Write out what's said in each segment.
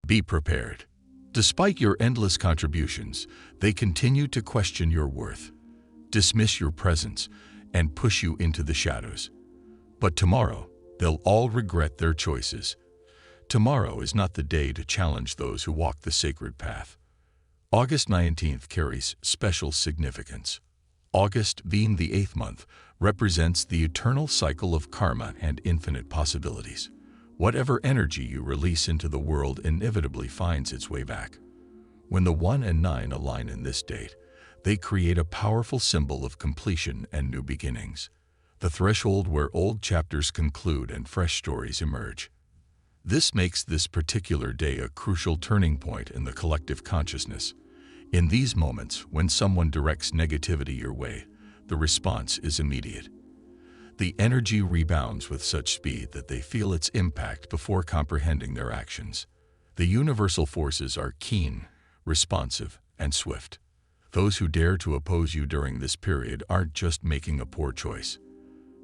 Be prepared. Despite your endless contributions, they continue to question your worth, dismiss your presence, and push you into the shadows. But tomorrow, they'll all regret their choices. Tomorrow is not the day to challenge those who walk the sacred path. August 19th carries special significance. August, being the 8th month, represents the eternal cycle of karma and infinite possibilities. Whatever energy you release into the world inevitably finds its way back. When the 1 and 9 align in this date, they create a powerful symbol of completion and new beginnings, the threshold where old chapters conclude and fresh stories emerge. This makes this particular day a crucial turning point in the collective consciousness. In these moments, when someone directs negativity your way, the response is immediate. The energy rebounds with such speed that they feel its impact before comprehending their actions. The universal forces are keen, responsive, and swift. Those who dare to oppose you during this period aren't just making a poor choice.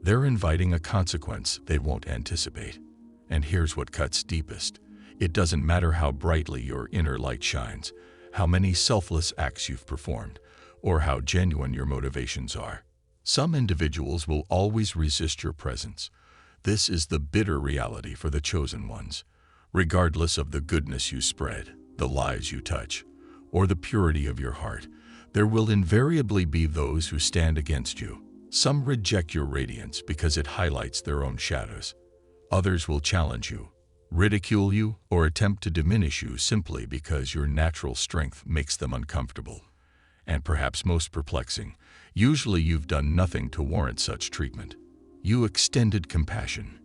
They're inviting a consequence they won't anticipate. And here's what cuts deepest. It doesn't matter how brightly your inner light shines, how many selfless acts you've performed, or how genuine your motivations are. Some individuals will always resist your presence. This is the bitter reality for the chosen ones. Regardless of the goodness you spread, the lives you touch, or the purity of your heart, there will invariably be those who stand against you. Some reject your radiance because it highlights their own shadows. Others will challenge you, ridicule you, or attempt to diminish you simply because your natural strength makes them uncomfortable. And perhaps most perplexing, usually you've done nothing to warrant such treatment. You extended compassion.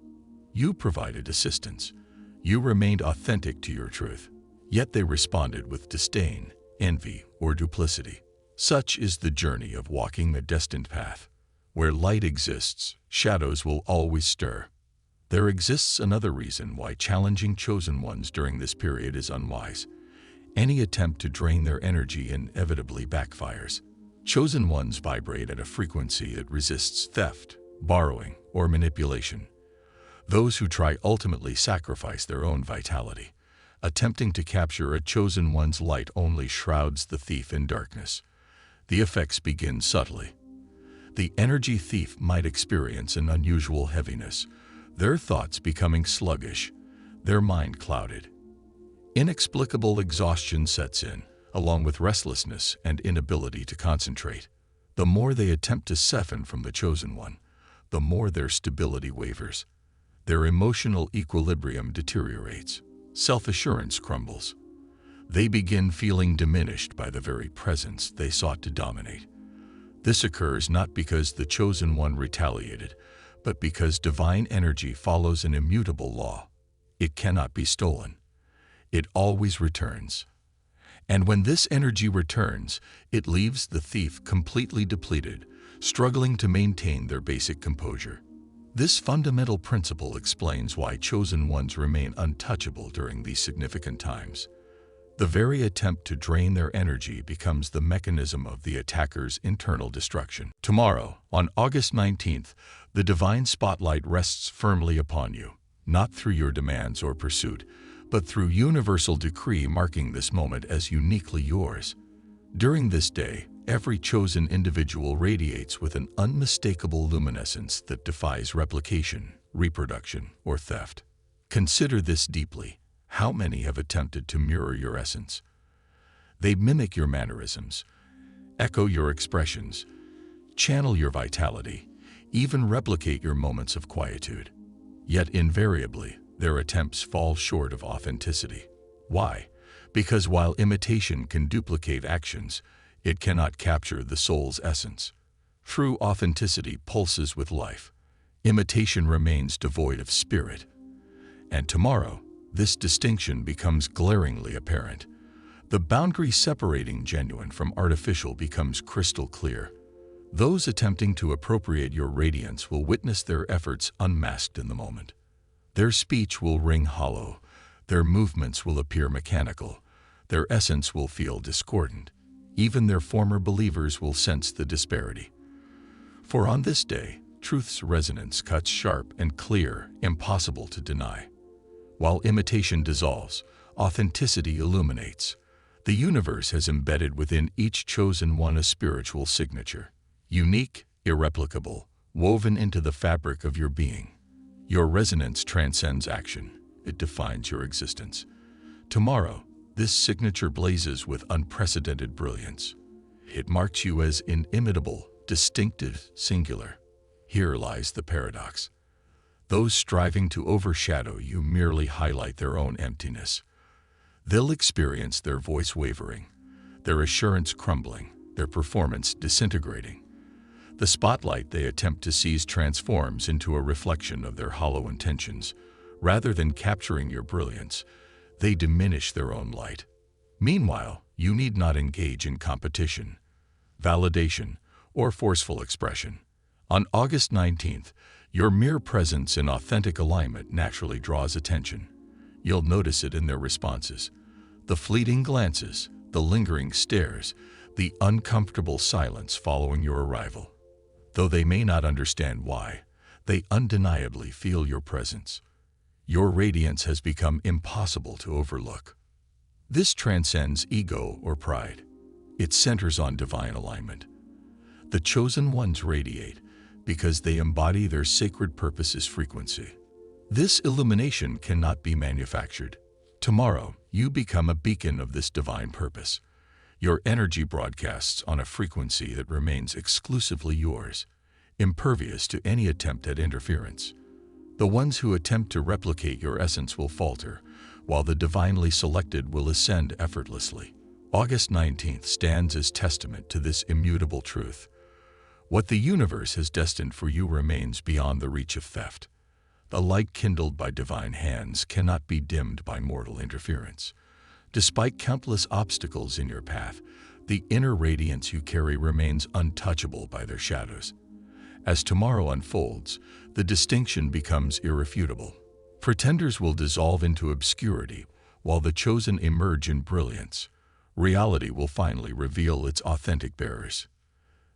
You provided assistance. You remained authentic to your truth. Yet they responded with disdain, envy, or duplicity. Such is the journey of walking the destined path. Where light exists, shadows will always stir. There exists another reason why challenging chosen ones during this period is unwise. Any attempt to drain their energy inevitably backfires. Chosen ones vibrate at a frequency that resists theft, borrowing, or manipulation. Those who try ultimately sacrifice their own vitality. Attempting to capture a chosen one's light only shrouds the thief in darkness. The effects begin subtly. The energy thief might experience an unusual heaviness, their thoughts becoming sluggish, their mind clouded. Inexplicable exhaustion sets in, along with restlessness and inability to concentrate. The more they attempt to siphon from the chosen one, the more their stability wavers. Their emotional equilibrium deteriorates. Self-assurance crumbles. They begin feeling diminished by the very presence they sought to dominate. This occurs not because the chosen one retaliated, but because divine energy follows an immutable law. It cannot be stolen. It always returns. And when this energy returns, it leaves the thief completely depleted, struggling to maintain their basic composure. This fundamental principle explains why chosen ones remain untouchable during these significant times. The very attempt to drain their energy becomes the mechanism of the attacker's internal destruction. Tomorrow, on August 19th, the divine spotlight rests firmly upon you, not through your demands or pursuit, but through universal decree marking this moment as uniquely yours. During this day, every chosen individual radiates with an unmistakable luminescence that defies replication, reproduction, or theft. Consider this deeply. How many have attempted to mirror your essence? They mimic your mannerisms, echo your expressions, channel your vitality, even replicate your moments of quietude. Yet invariably, their attempts fall short of authenticity. Why? Because while imitation can duplicate actions, it cannot capture the soul's essence. True authenticity pulses with life. Imitation remains devoid of spirit. And tomorrow, this distinction becomes glaringly apparent. The boundary separating genuine from artificial becomes crystal clear. Those attempting to appropriate your radiance will witness their efforts unmasked in the moment. Their speech will ring hollow, their movements will appear mechanical, their essence will feel discordant. Even their former believers will sense the disparity. For on this day, truth's resonance cuts sharp and clear, impossible to deny. While imitation dissolves, authenticity illuminates. The universe has embedded within each chosen one a spiritual signature, unique, irreplicable, woven into the fabric of your being. Your resonance transcends action. It defines your existence. Tomorrow, this signature blazes with unprecedented brilliance. It marks you as inimitable, distinctive, singular. Here lies the paradox. Those striving to overshadow you merely highlight their own emptiness. They'll experience their voice wavering, their assurance crumbling, their performance disintegrating. The spotlight they attempt to seize transforms into a reflection of their hollow intentions. Rather than capturing your brilliance, they diminish their own light. Meanwhile, you need not engage in competition, validation, or forceful expression. On August 19th, your mere presence in authentic alignment naturally draws attention. You'll notice it in their responses. The fleeting glances, the lingering stares, the uncomfortable silence following your arrival. Though they may not understand why, they undeniably feel your presence. Your radiance has become impossible to overlook. This transcends ego or pride. It centers on divine alignment. The chosen ones radiate because they embody their sacred purpose's frequency. This illumination cannot be manufactured. Tomorrow, you become a beacon of this divine purpose. Your energy broadcasts on a frequency that remains exclusively yours, impervious to any attempt at interference. The ones who attempt to replicate your essence will falter, while the divinely selected will ascend effortlessly. August 19th stands as testament to this immutable truth. What the universe has destined for you remains beyond the reach of theft. The light kindled by divine hands cannot be dimmed by mortal interference. Despite countless obstacles in your path, the inner radiance you carry remains untouchable by their shadows. As tomorrow unfolds, the distinction becomes irrefutable. Pretenders will dissolve into obscurity, while the chosen emerge in brilliance. Reality will finally reveal its authentic bearers.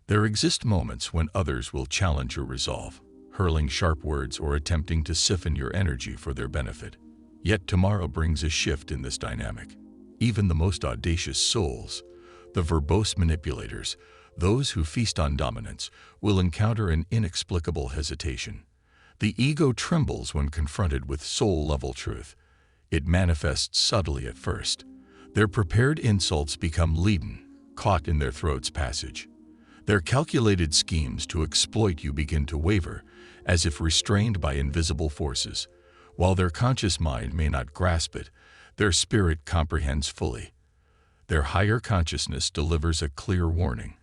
There exist moments when others will challenge your resolve, hurling sharp words or attempting to siphon your energy for their benefit. Yet tomorrow brings a shift in this dynamic. Even the most audacious souls, the verbose manipulators, those who feast on dominance, will encounter an inexplicable hesitation. The ego trembles when confronted with soul-level truth. It manifests subtly at first. Their prepared insults become leaden, caught in their throat's passage. Their calculated schemes to exploit you begin to waver, as if restrained by invisible forces. While their conscious mind may not grasp it, their spirit comprehends fully. Their higher consciousness delivers a clear warning.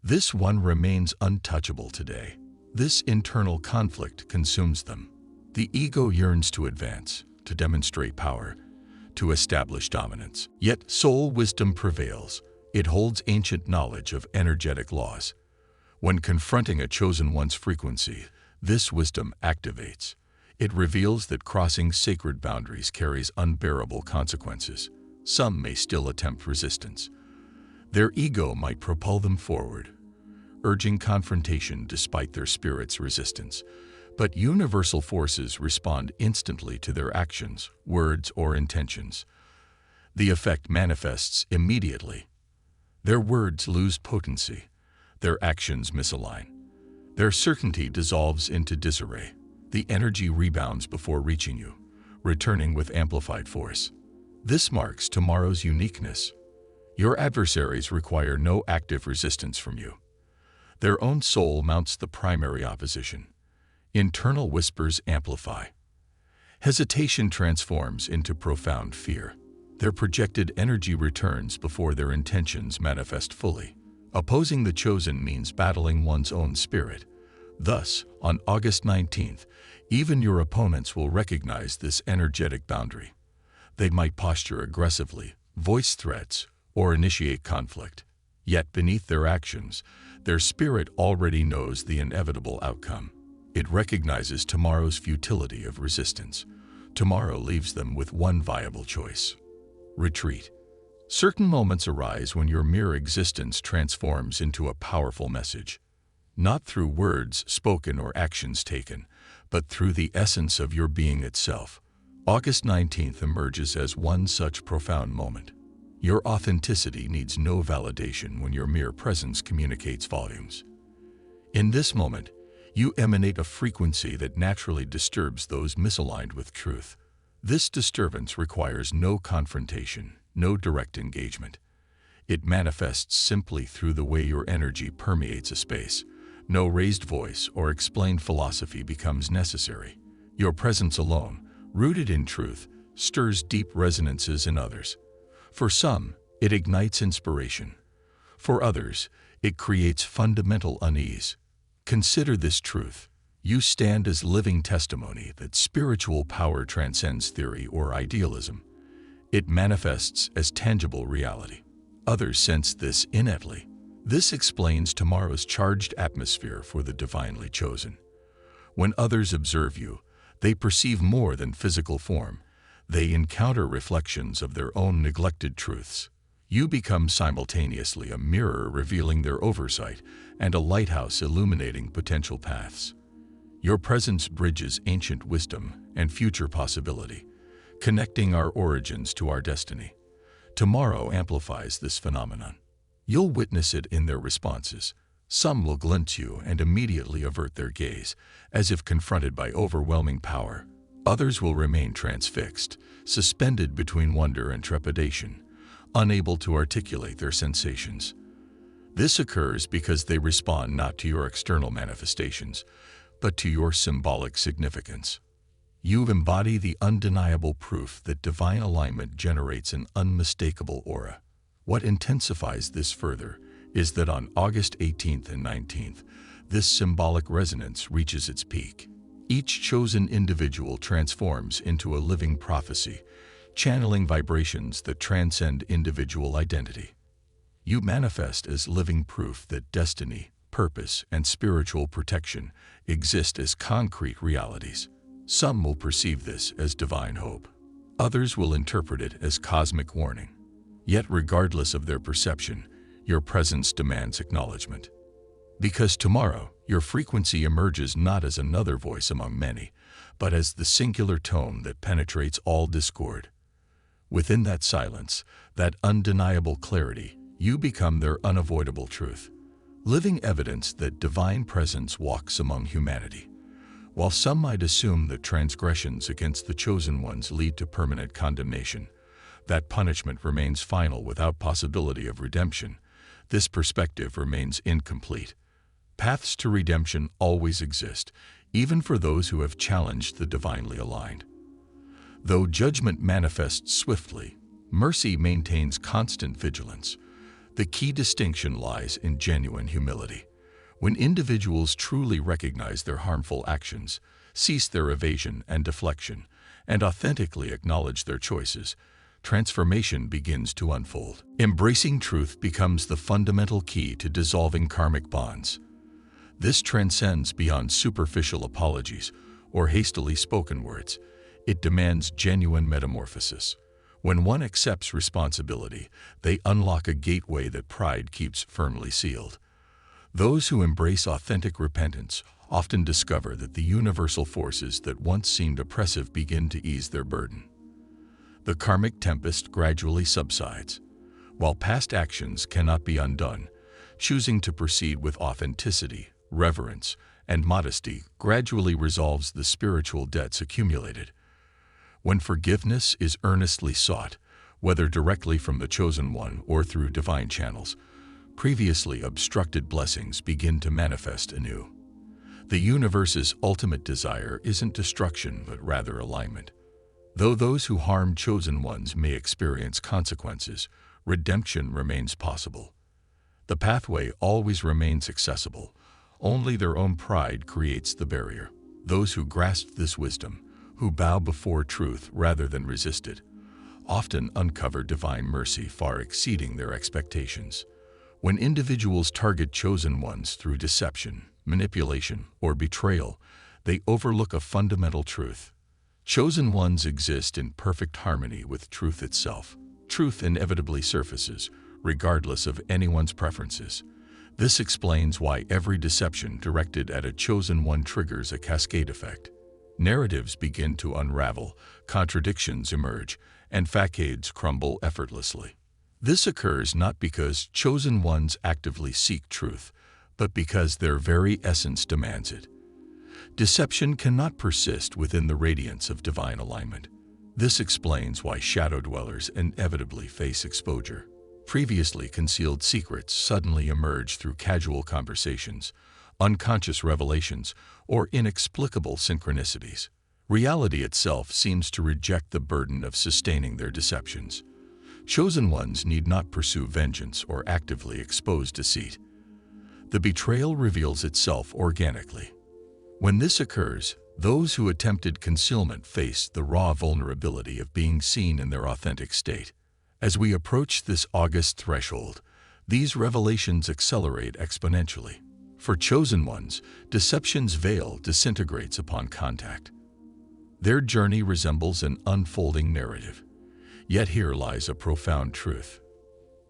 This one remains untouchable today. This internal conflict consumes them. The ego yearns to advance, to demonstrate power, to establish dominance. Yet soul wisdom prevails. It holds ancient knowledge of energetic laws. When confronting a chosen one's frequency, this wisdom activates. It reveals that crossing sacred boundaries carries unbearable consequences. Some may still attempt resistance. Their ego might propel them forward, urging confrontation despite their spirit's resistance. But universal forces respond instantly to their actions, words, or intentions. The effect manifests immediately. Their words lose potency. Their actions misalign. Their certainty dissolves into disarray. The energy rebounds before reaching you, returning with amplified force. This marks tomorrow's uniqueness. Your adversaries require no active resistance from you. Their own soul mounts the primary opposition. Internal whispers amplify. Hesitation transforms into profound fear. Their projected energy returns before their intentions manifest fully. Opposing the chosen means battling one's own spirit. Thus, on August 19th, even your opponents will recognize this energetic boundary. They might posture aggressively, voice threats, or initiate conflict. Yet beneath their actions, their spirit already knows the inevitable outcome. It recognizes tomorrow's futility of resistance. Tomorrow leaves them with one viable choice: retreat. Certain moments arise when your mere existence transforms into a powerful message. Not through words spoken or actions taken, but through the essence of your being itself. August 19th emerges as one such profound moment. Your authenticity needs no validation when your mere presence communicates volumes. In this moment, you emanate a frequency that naturally disturbs those misaligned with truth. This disturbance requires no confrontation, no direct engagement. It manifests simply through the way your energy permeates a space. No raised voice or explained philosophy becomes necessary. Your presence alone, rooted in truth, stirs deep resonances in others. For some, it ignites inspiration. For others, it creates fundamental unease. Consider this truth. You stand as living testimony that spiritual power transcends theory or idealism. It manifests as tangible reality. Others sense this innately. This explains tomorrow's charged atmosphere for the divinely chosen. When others observe you, they perceive more than physical form. They encounter reflections of their own neglected truths. You become simultaneously a mirror revealing their oversight and a lighthouse illuminating potential paths. Your presence bridges ancient wisdom and future possibility, connecting our origins to our destiny. Tomorrow amplifies this phenomenon. You'll witness it in their responses. Some will glint you and immediately avert their gaze, as if confronted by overwhelming power. Others will remain transfixed, suspended between wonder and trepidation, unable to articulate their sensations. This occurs because they respond not to your external manifestations, but to your symbolic significance. You embody the undeniable proof that divine alignment generates an unmistakable aura. What intensifies this further is that on August 18th and 19th, this symbolic resonance reaches its peak. Each chosen individual transforms into a living prophecy, channeling vibrations that transcend individual identity. You manifest as living proof that destiny, purpose, and spiritual protection exist as concrete realities. Some will perceive this as divine hope. Others will interpret it as cosmic warning. Yet regardless of their perception, your presence demands acknowledgement. Because tomorrow, your frequency emerges not as another voice among many, but as the singular tone that penetrates all discord. Within that silence, that undeniable clarity, you become their unavoidable truth, living evidence that divine presence walks among humanity. While some might assume that transgressions against the chosen ones lead to permanent condemnation, that punishment remains final without possibility of redemption, this perspective remains incomplete. Paths to redemption always exist, even for those who have challenged the divinely aligned. Though judgment manifests swiftly, mercy maintains constant vigilance. The key distinction lies in genuine humility. When individuals truly recognize their harmful actions, cease their evasion and deflection, and authentically acknowledge their choices, transformation begins to unfold. Embracing truth becomes the fundamental key to dissolving karmic bonds. This transcends beyond superficial apologies or hastily spoken words. It demands genuine metamorphosis. When one accepts responsibility, they unlock a gateway that pride keeps firmly sealed. Those who embrace authentic repentance often discover that the universal forces that once seemed oppressive begin to ease their burden. The karmic tempest gradually subsides. While past actions cannot be undone, choosing to proceed with authenticity, reverence, and modesty gradually resolves the spiritual debts accumulated. When forgiveness is earnestly sought, whether directly from the chosen one or through divine channels, previously obstructed blessings begin to manifest anew. The universe's ultimate desire isn't destruction, but rather alignment. Though those who harm chosen ones may experience consequences, redemption remains possible. The pathway always remains accessible. Only their own pride creates the barrier. Those who grasp this wisdom, who bow before truth rather than resist it, often uncover divine mercy far exceeding their expectations. When individuals target chosen ones through deception, manipulation, or betrayal, they overlook a fundamental truth. Chosen ones exist in perfect harmony with truth itself. Truth inevitably surfaces, regardless of anyone's preferences. This explains why every deception directed at a chosen one triggers a cascade effect. Narratives begin to unravel, contradictions emerge, and facades crumble effortlessly. This occurs not because chosen ones actively seek truth, but because their very essence demands it. Deception cannot persist within the radiance of divine alignment. This explains why shadow dwellers inevitably face exposure. Previously concealed secrets suddenly emerge through casual conversations, unconscious revelations, or inexplicable synchronicities. Reality itself seems to reject the burden of sustaining their deceptions. Chosen ones need not pursue vengeance or actively expose deceit. The betrayal reveals itself organically. When this occurs, those who attempted concealment face the raw vulnerability of being seen in their authentic state. As we approach this august threshold, these revelations accelerate exponentially. For chosen ones, deception's veil disintegrates upon contact. Their journey resembles an unfolding narrative. Yet here lies a profound truth.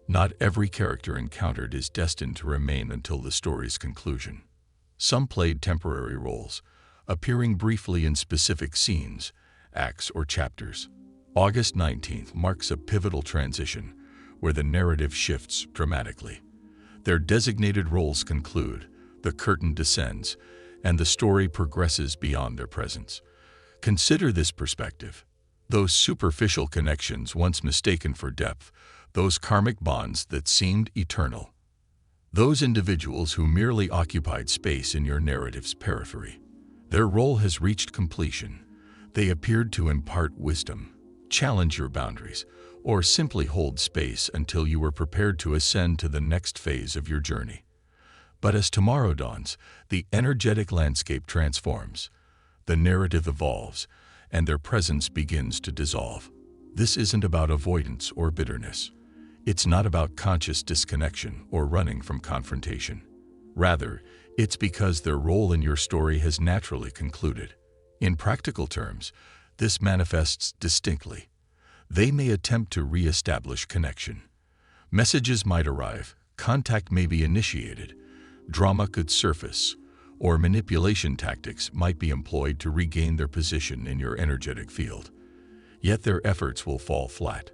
Not every character encountered is destined to remain until the story's conclusion. Some played temporary roles, appearing briefly in specific scenes, acts, or chapters. August 19th marks a pivotal transition where the narrative shifts dramatically. Their designated roles conclude, the curtain descends, and the story progresses beyond their presence. Consider this perspective. Those superficial connections once mistaken for depth, those karmic bonds that seemed eternal. Those individuals who merely occupied space in your narrative's periphery. Their role has reached completion. They appeared to impart wisdom, challenge your boundaries, or simply hold space until you were prepared to ascend to the next phase of your journey. But as tomorrow dawns, the energetic landscape transforms. The narrative evolves, and their presence begins to dissolve. This isn't about avoidance or bitterness. It's not about conscious disconnection or running from confrontation. Rather, it's because their role in your story has naturally concluded. In practical terms, this manifests distinctly. They may attempt to re-establish connection. Messages might arrive, contact may be initiated, drama could surface, or manipulation tactics might be employed to regain their position in your energetic field. Yet their efforts will fall flat.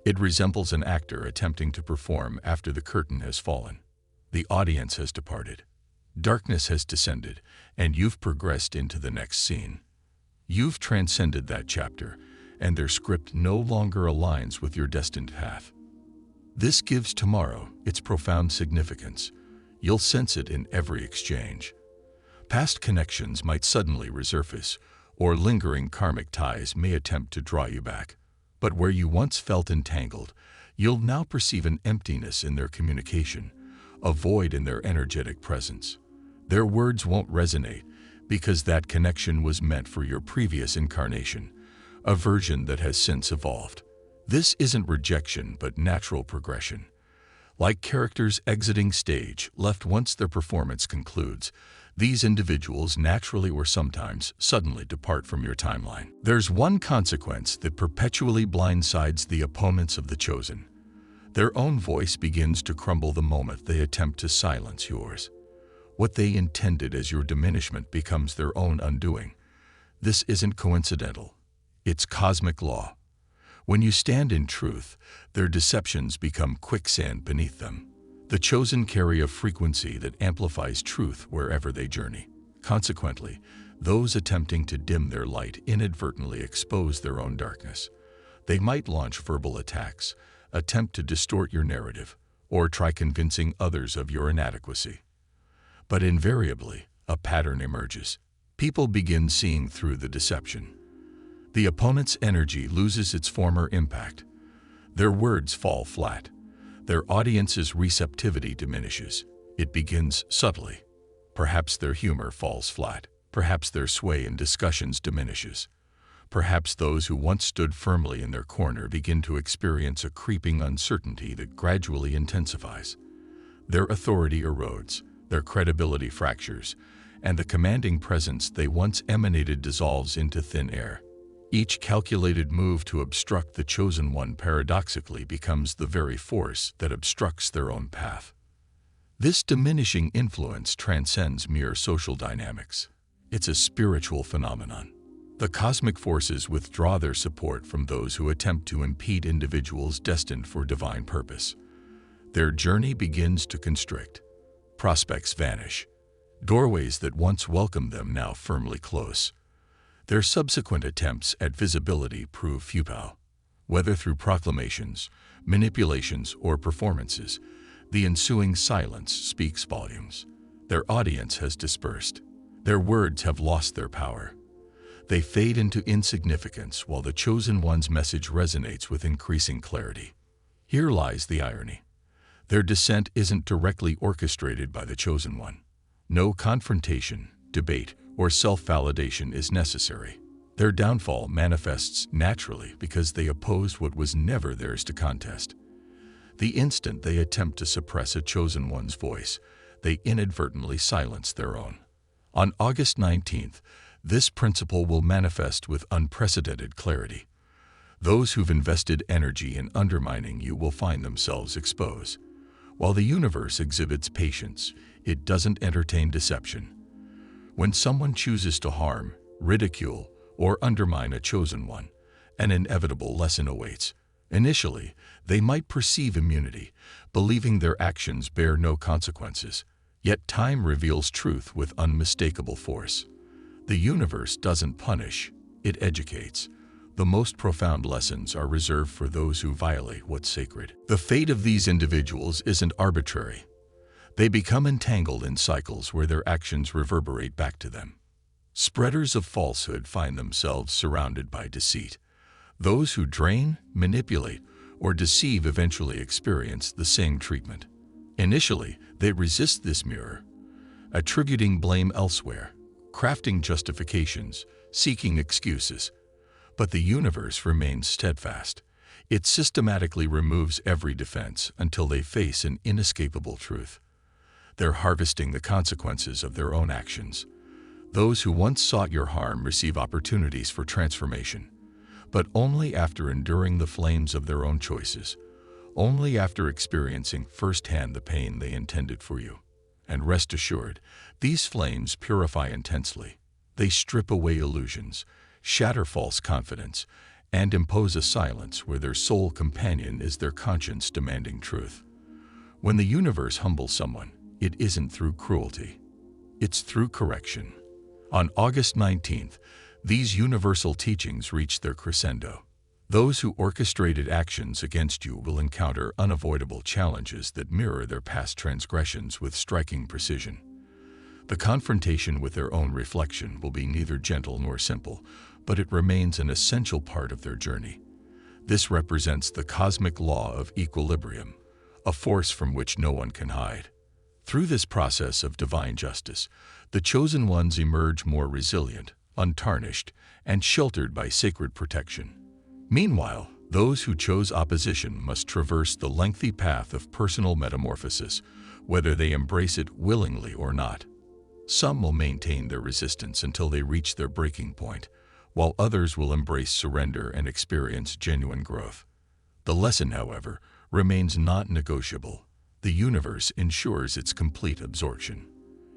It resembles an actor attempting to perform after the curtain has fallen. The audience has departed. Darkness has descended, and you've progressed into the next scene. You've transcended that chapter, and their script no longer aligns with your destined path. This gives tomorrow its profound significance. You'll sense it in every exchange. Past connections might suddenly resurface, or lingering karmic ties may attempt to draw you back. But where you once felt entangled, you'll now perceive an emptiness in their communication, a void in their energetic presence. Their words won't resonate because that connection was meant for your previous incarnation, a version that has since evolved. This isn't rejection but natural progression. Like characters exiting stage, left once their performance concludes, these individuals naturally or sometimes suddenly depart from your timeline. There's one consequence that perpetually blindsides the opponents of the chosen. Their own voice begins to crumble the moment they attempt to silence yours. What they intended as your diminishment becomes their own undoing. This isn't coincidental. It's cosmic law. When you stand in truth, their deceptions become quicksand beneath them. The chosen carry a frequency that amplifies truth wherever they journey. Consequently, those attempting to dim their light inadvertently expose their own darkness. They might launch verbal attacks, attempt to distort your narrative, or try convincing others of your inadequacy. But invariably, a pattern emerges. People begin seeing through the deception. The opponent's energy loses its former impact. Their words fall flat. Their audience's receptivity diminishes. It begins subtly. Perhaps their humor falls flat. Perhaps their sway in discussions diminishes. Perhaps those who once stood firmly in their corner begin to experience a creeping uncertainty that gradually intensifies. Their authority erodes, their credibility fractures, and the commanding presence they once emanated dissolves into thin air. Each calculated move to obstruct the chosen one paradoxically becomes the very force that obstructs their own path. This diminishing influence transcends mere social dynamics. It's a spiritual phenomenon. The cosmic forces withdraw their support from those who attempt to impede individuals destined for divine purpose. Their journey begins to constrict. Prospects vanish. Doorways that once welcomed them now firmly close. Their subsequent attempts at visibility prove futile. Whether through proclamations, manipulations, or performances, the ensuing silence speaks volumes. Their audience has dispersed. Their words have lost their power. They fade into insignificance while the chosen one's message resonates with increasing clarity. Here lies the irony. Their descent isn't directly orchestrated by the chosen one. No confrontation, debate, or self-validation is necessary. Their downfall manifests naturally because they opposed what was never theirs to contest. The instant they attempt to suppress a chosen one's voice, they inadvertently silence their own. On August 19th, this principle will manifest with unprecedented clarity. Those who've invested energy in undermining you will find themselves exposed. While the universe exhibits patience, it doesn't entertain deception. When someone chooses to harm, ridicule, or undermine a chosen one, an inevitable lesson awaits. Initially, they might perceive immunity, believing their actions bear no consequences. Yet time reveals truth with unmistakable force. The universe doesn't punish, it educates. The most profound lessons are reserved for those who violate what's sacred. The fate of these individuals isn't arbitrary. They become entangled in cycles where their actions reverberate back to them. Spreaders of falsehood find themselves surrounded by deceit. Those who drain, manipulate, or deceive eventually experience the same treatment. Initially, they resist this mirror, attributing blame elsewhere, crafting justifications, seeking excuses. But the universe remains steadfast. It systematically removes every defense until they face an inescapable truth. They're harvesting the consequences of their own actions. Those who once sought your harm receive opportunities for transformation, but only after enduring the flames of their own choices, only after experiencing firsthand the pain they intended for you. And rest assured, these flames purify intensely. They strip away illusions, shatter false confidence, and impose a silence where their sole companion is their conscience demanding truth. When the universe humbles someone, it isn't through cruelty. It's through correction. On August 19th, these universal teachings reach their crescendo. Those who orchestrated actions against you will encounter unavoidable challenges that mirror their past transgressions with striking precision. The confrontation with their own reflection will be neither gentle nor simple, but it remains an essential part of their journey. This represents the cosmic law of equilibrium, a force from which no one can hide. Through this process of divine justice, the chosen ones emerge more resilient, untarnished, and sheltered by sacred protection. Meanwhile, those who chose opposition must traverse the lengthy path of personal metamorphosis, whether they embrace it willingly or not. Some will maintain their resistance until they reach their breaking point, while others will embrace surrender and experience genuine growth. The lesson, however, remains not negotiable. The universe ensures its complete absorption.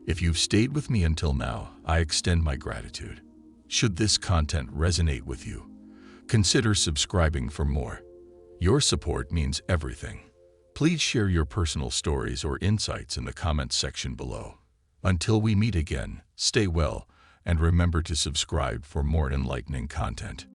If you've stayed with me until now, I extend my gratitude. Should this content resonate with you, consider subscribing for more. Your support means everything. Please share your personal stories or insights in the comments section below. Until we meet again, stay well and remember to subscribe for more enlightening content.